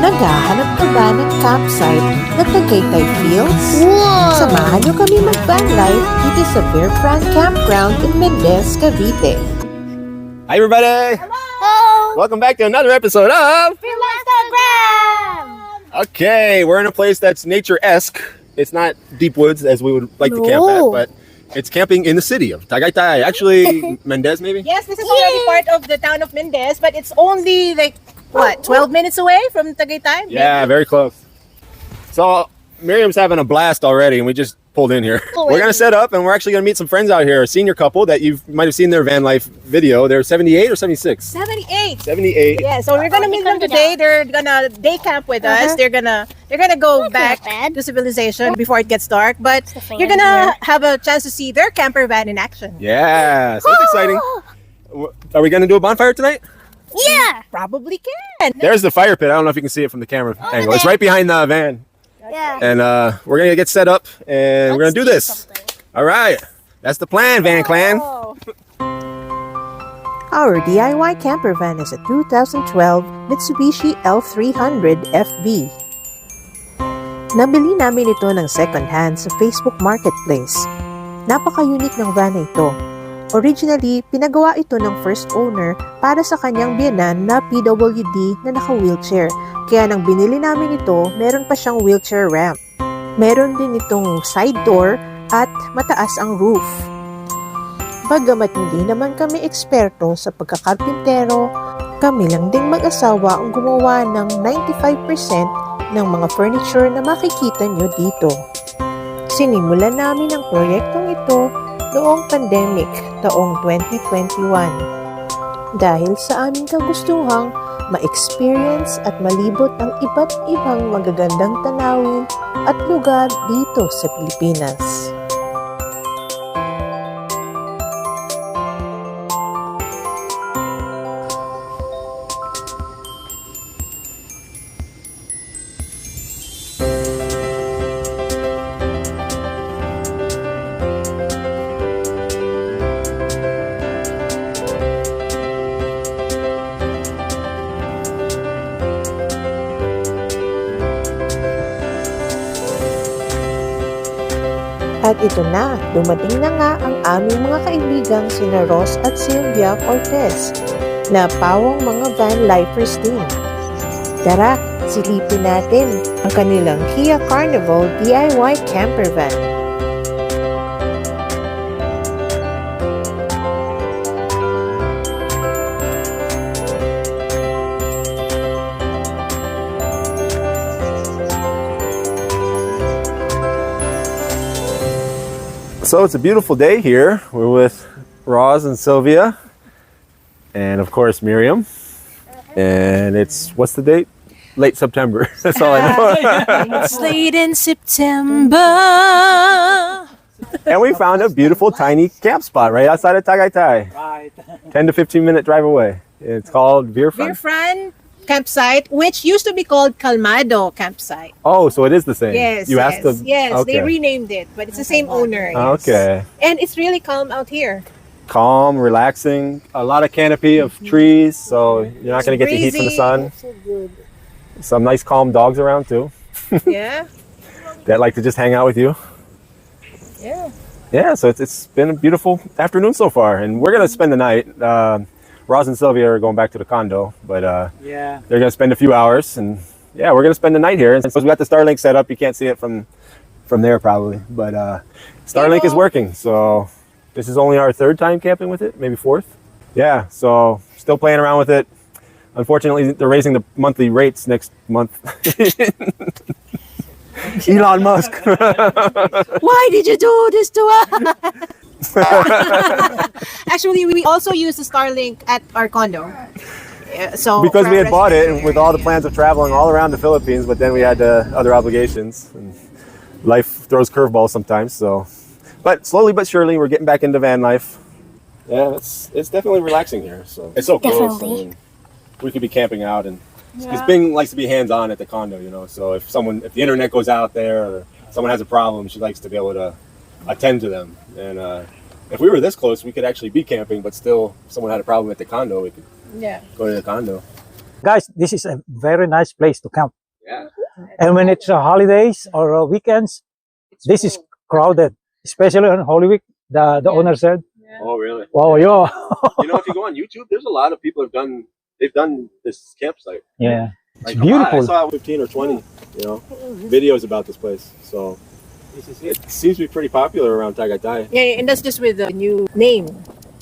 Naghahanap ka ba ng campsite na Tagaytay feels? Wow! Samahan niyo kami mag-vanlife dito sa Virfran Camp Ground in Mendez, Cavite. Hi everybody! Hello! Welcome back to another episode of FilAmstagram! Okay, we're in a place that's nature-esque. It's not deep woods as we would like to camp at, but it's camping in the city of Tagaytay. Actually, Mendez maybe? Yes, this is already part of the town of Mendez, but it's only like, what, 12 minutes away from Tagaytay? Yeah, very close. So, Miriam's having a blast already, and we just pulled in here. We're going to set up, and we're actually going to meet some friends out here. A senior couple that you might have seen their van life video. They're 78 or 76? 78. 78. Yeah, so we're gonna meet them today. They're gonna day camp with us. They're gonna go back to civilization before it gets dark. But you're gonna have a chance to see their camper van in action. Yeah, so it's exciting. Are we going to do a bonfire tonight? Yeah! Probably can. There's the fire pit. I don't know if you can see it from the camera angle. It's right behind the van. Yeah. And we're going to get set up and we're going to do this. All right. That's the plan, Van Clan. Our DIY camper van is a 2012 Mitsubishi L300 FB. Nabili namin ito ng second hand sa Facebook Marketplace. Napaka-unique ng van na ito. Originally, pinagawa ito ng first owner para sa kanyang biyenan na PWD na naka-wheelchair. Kaya nang binili namin ito, meron pa siyang wheelchair ramp. Meron din itong side door at mataas ang roof. Bagamat hindi naman kami eksperto sa pagkakarpintero, kami lang ding mag-asawa ang gumawa ng 95% ng mga furniture na makikita nyo dito. Sinimulan namin ang proyektong ito noong pandemic taong 2021. Dahil sa aming kagustuhang ma-experience at malibot ang iba't ibang magagandang tanawin at lugar dito sa Pilipinas. At ito na, dumating na nga ang aming mga kaibigang sina Ross at Sylvia Cortez na pawang mga vanlifers din. Tara, silipin natin ang kanilang Kia Carnival DIY Campervan. So it's a beautiful day here. We're with Ross and Sylvia, and of course Miriam. And it's, what's the date? Late September. That's all I know. It's late in September. And we found a beautiful tiny camp spot right outside of Tagaytay. Right. 10 to 15 minute drive away. It's called Virfran. Virfran campsite, which used to be called Calmado campsite. Oh, so it is the same. Yes, You yes, asked the, yes. okay. They renamed it, but it's the same owner. Yes. Okay. And it's really calm out here. Calm, relaxing, a lot of canopy of trees, so you're not going to get the heat from the sun. Some nice calm dogs around too Yeah, that like to just hang out with you. yeah. Yeah, so it's been a beautiful afternoon so far, and we're going to spend the night. Ross and Sylvia are going back to the condo, but Yeah. they're going to spend a few hours, and yeah, we're going to spend the night here. And so we got the Starlink set up. You can't see it from there probably, but Starlink is working, so this is only our third time camping with it, maybe fourth. Yeah, so still playing around with it. Unfortunately, they're raising the monthly rates next month. Elon Musk. Why did you do this to us? Actually, we also use the Starlink at our condo. So Because we had bought it and with all the plans of traveling all around the Philippines, but then we had other obligations. And life throws curveballs sometimes, so. But slowly but surely, we're getting back into van life. Yeah, it's definitely relaxing here. So it's so close. Definitely. I mean, we could be camping out, and because Bing likes to be hands-on at the condo, you know. So if the internet goes out there, or someone has a problem, she likes to be able to attend to them. And if we were this close, we could actually be camping, but still, if someone had a problem at the condo, we could go to the condo. Guys, this is a very nice place to camp. Yeah. And when it's holidays or weekends, this is crowded, especially on Holy Week. The owner said. Oh, really? Wow, yo. You know, if you go on YouTube, there's a lot of people they've done this campsite. Yeah. Like, It's beautiful. I saw 15 or 20, videos about this place. So it seems to be pretty popular around Tagaytay. Yeah, and that's just with the new name.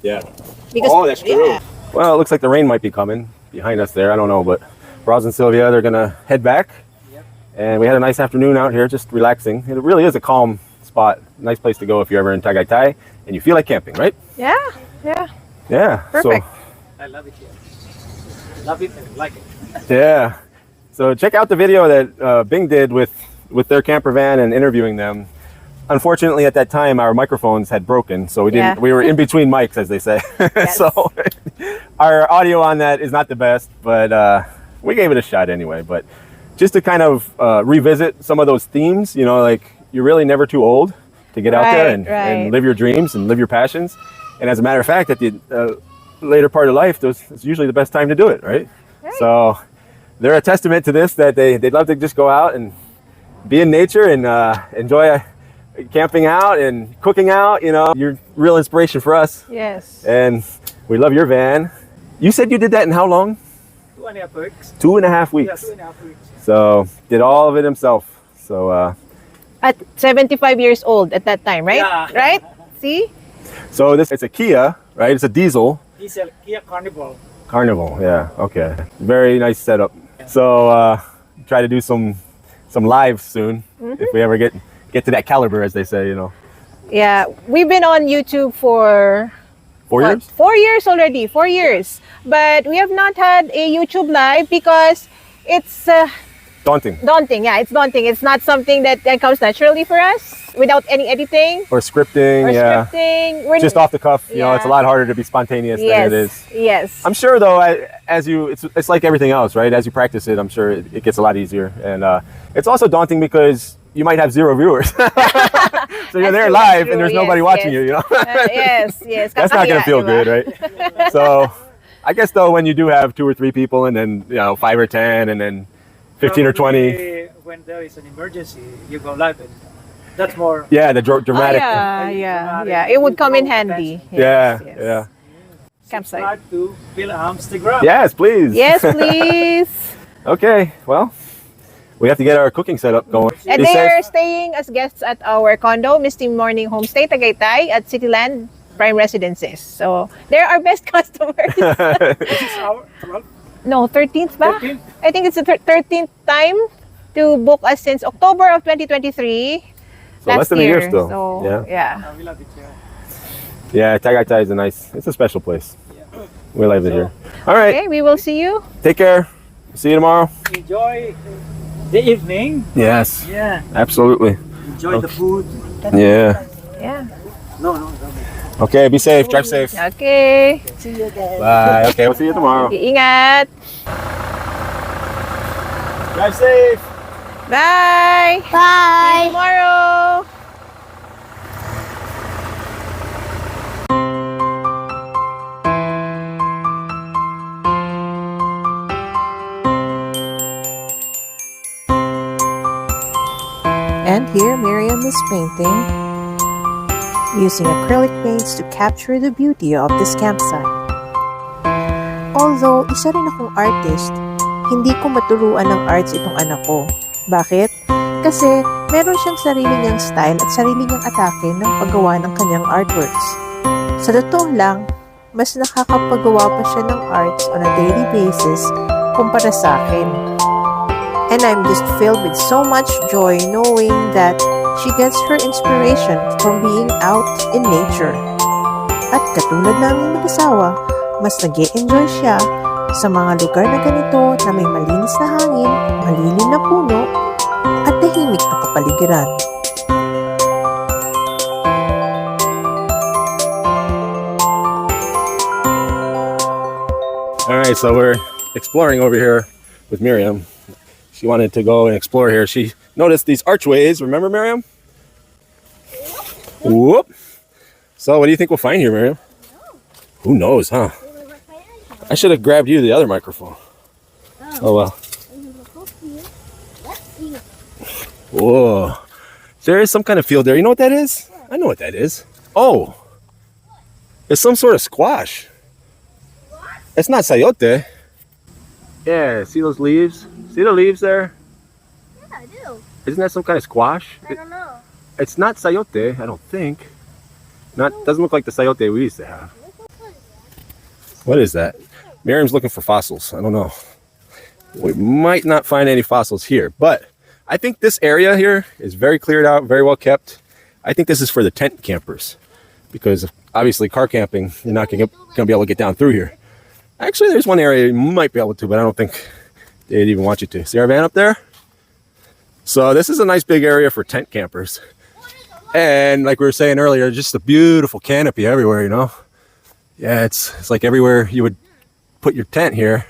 Yeah. Because, Oh, that's true. yeah. Well, it looks like the rain might be coming behind us there. I don't know, but Ross and Sylvia, they're gonna head back. And we had a nice afternoon out here, just relaxing. It really is a calm spot. Nice place to go if you're ever in Tagaytay and you feel like camping, right? Yeah, yeah. Yeah. Perfect. I love it here. Love it and like it. Yeah. So check out the video that Bing did with their camper van and interviewing them. Unfortunately, at that time, our microphones had broken, so we didn't. Yeah. We were in between mics, as they say. Yes. So our audio on that is not the best, but we gave it a shot anyway. But just to kind of revisit some of those themes, like you're really never too old to get out there and live your dreams and live your passions. And as a matter of fact, at the later part of life, it's usually the best time to do it, right? So they're a testament to this, that they'd love to just go out and be in nature and enjoy camping out and cooking out. You're real inspiration for us. Yes. And we love your van. You said you did that in how long? 2.5 weeks. 2.5 weeks. Yeah, 2.5 weeks. So did all of it himself. So At 75 years old at that time, right? Yeah. Right? See? so it's a Kia, right? It's a diesel. Diesel Kia Carnival. Carnival, yeah, okay. Very nice setup. So try to do some live soon if we ever get to that caliber, as they say. Yeah, we've been on YouTube for 4 years. 4 years already. 4 years, but we have not had a YouTube live because it's Daunting. daunting. Yeah, it's daunting. It's not something that comes naturally for us without any editing Or scripting, or yeah. scripting. We're Just off the cuff, it's a Yeah. lot harder to be spontaneous Yes, than it is. yes. I'm sure though, it's like everything else, right? As you practice it, I'm sure it gets a lot easier. And it's also daunting because you might have 0 viewers. So you're there true, that's live and there's true, nobody yes, watching yes. you, Yes. That's not going to Kakahiya, feel diba? good, right? So I guess though, when you do have 2 or 3 people and then, 5 or 10 and then 15 or 20. Probably when there is an emergency, you go live and that's more. Yeah, the dramatic. Yeah. It would come in handy. Yeah, Yes, yes. yeah. Campsite. Subscribe to FilAmstagram. Yes, please. Yes, please. Okay, well, we have to get our cooking setup going. And Be they safe. are staying as guests at our condo, Misty Morning Homestay, Tagaytay, at Cityland Prime Residences. So they're our best customers. This is our 12th, No, 13th ba? 13th. I think it's the 13th time to book us since October of 2023. So less than a year still. So, Yeah. We love it here. Yeah, Tagaytay is it's a special place. We love it here. All right, Okay, we will see you. take care. See you tomorrow. Enjoy the evening. Yes, Yeah. absolutely. Enjoy the food. Yeah. Yeah. No. Okay, be safe. Drive safe. Okay. Bye. Okay, we'll see you tomorrow. Iingat. Drive safe. Bye. See you Bye. tomorrow. And here Miriam is painting using acrylic paints to capture the beauty of this campsite. Although isa rin akong artist, hindi ko maturuan ng arts itong anak ko. Bakit? Kasi meron siyang sarili niyang style at sarili niyang atake ng paggawa ng kanyang artworks. Sa totoo lang, mas nakakapagawa pa siya ng arts on a daily basis kumpara sa akin. And I'm just filled with so much joy knowing that she gets her inspiration from being out in nature. At katulad naming mag-asawa, mas nag-e-enjoy siya sa mga lugar na ganito na may malinis na hangin, malilim na puno, at tahimik na kapaligiran. All right, so we're exploring over here with Miriam. She wanted to go and explore here. She noticed these archways. Remember, Miriam? Whoop. So what do you think we'll find here, Miriam? Who knows, huh? I should have grabbed you the other microphone. Oh well. Whoa. There is some kind of field there. You know what that is? I know what that is. Oh. It's some sort of squash. It's not sayote. Yeah, see those leaves? See the leaves there? Yeah, I do. Isn't that some kind of squash? I don't know. It's not sayote, I don't think. Doesn't look like the sayote we used to have. What is that? Miriam's looking for fossils. I don't know. We might not find any fossils here, but I think this area here is very cleared out, very well kept. I think this is for the tent campers because obviously car camping, you're not going to be able to get down through here. Actually, there's one area you might be able to, but I don't think they'd even want you to. See our van up there? So this is a nice big area for tent campers. And like we were saying earlier, just a beautiful canopy everywhere, you know? Yeah, it's like everywhere you would put your tent here,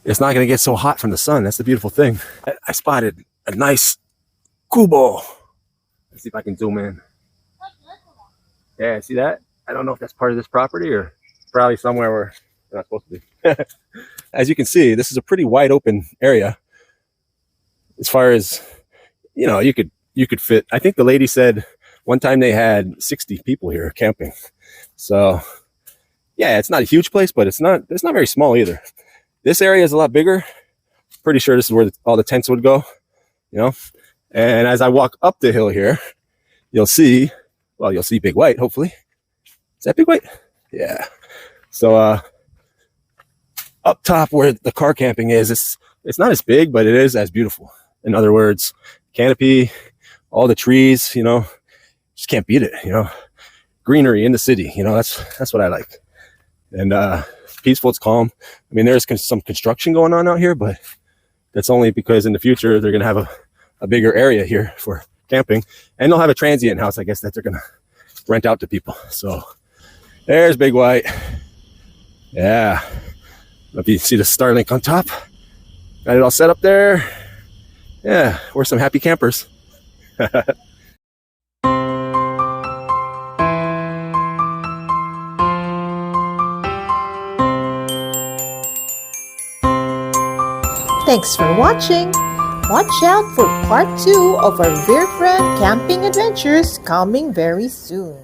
it's not going to get so hot from the sun. That's the beautiful thing. I spotted a nice kubo. Let's see if I can zoom in. Yeah, see that? I don't know if that's part of this property or probably somewhere where they're not supposed to be. As you can see, this is a pretty wide open area. As far as, you know, you could fit, I think the lady said one time they had 60 people here camping. So yeah, it's not a huge place, but it's not very small either. This area is a lot bigger. Pretty sure this is where all the tents would go, you know? And as I walk up the hill here, you'll see Big White, hopefully. Is that Big White? Yeah. So up top where the car camping is, it's not as big, but it is as beautiful. In other words, canopy, all the trees, you know, just can't beat it, you know. Greenery in the city, you know, that's what I like. And peaceful, it's calm. I mean, there's some construction going on out here, but that's only because in the future they're going to have a bigger area here for camping, and they'll have a transient house, I guess, that they're going to rent out to people. So there's Big White. Yeah. If you see the Starlink on top, got it all set up there. Yeah, we're some happy campers. Thanks for watching. Watch out for part 2 of our Virfran camping adventures coming very soon.